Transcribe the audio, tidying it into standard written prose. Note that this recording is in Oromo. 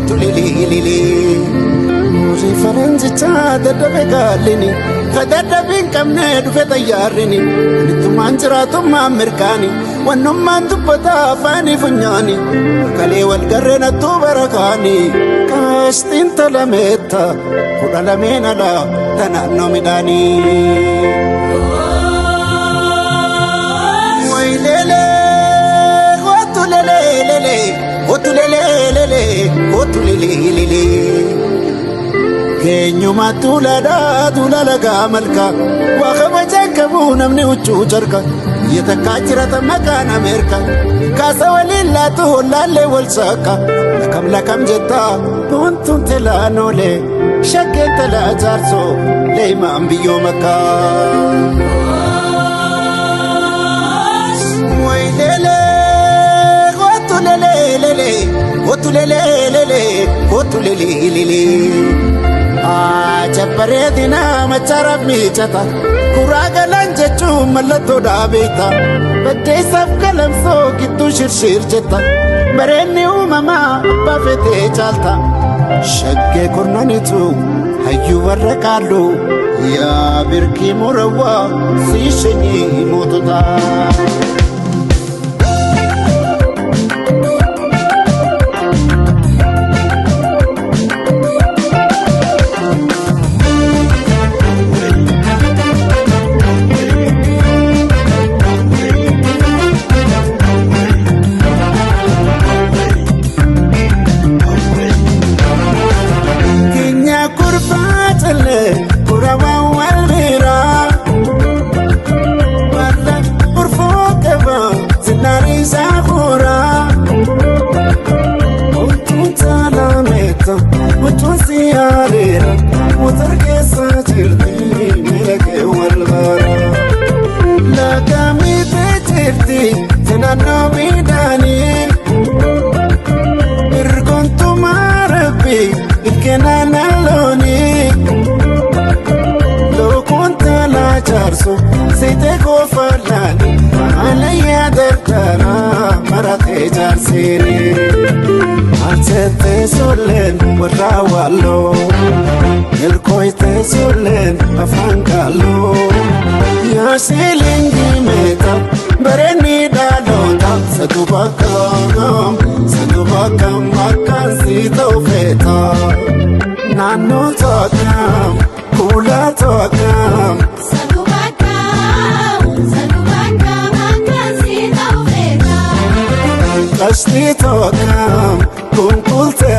kootu lili Muuzii faranjichaa dadhabe gaalini Kadadhabin qabne dhufe xayyaarrini Anittumaan jiraatummaan mirkaani Wannummaan dubbata afaanii funyaani Kalee walgarreen attuu barakaani Kaashtiin talameetta Kudha lameen alaa tanaannoo midhaanii Otulele Kenyuma tulala gamalka Wakama jankabu namni uchuu jarka Yatakka jirata makaan Ameerika Kaasa waliin laatu hollaalee wal saaka Lakam jetta Tuntun telaanole Shakkeen telaa jaarsoo Leeyimaan biyyoo makkaa Otulele Jabbareedina machara miichata Kuraa galaan jechuun mallattoo dhaabeeta Baddeessaaf galamsoo gidduu shirshir jetta Bareenni uumamaa abbaa fetee caalta Shaggee kurnanitu hayyuu warra qaallu Yaa birkii murawwaa sii shanyii mootota Sete kofalani alaya dartara marate jarsini Artete solen warrawallo Elkoite solen afangalo Ya silingi meta bareni dalota Sadubakam makan sita ufeta Nano tokam kula tokam Kashti tokam kunkulte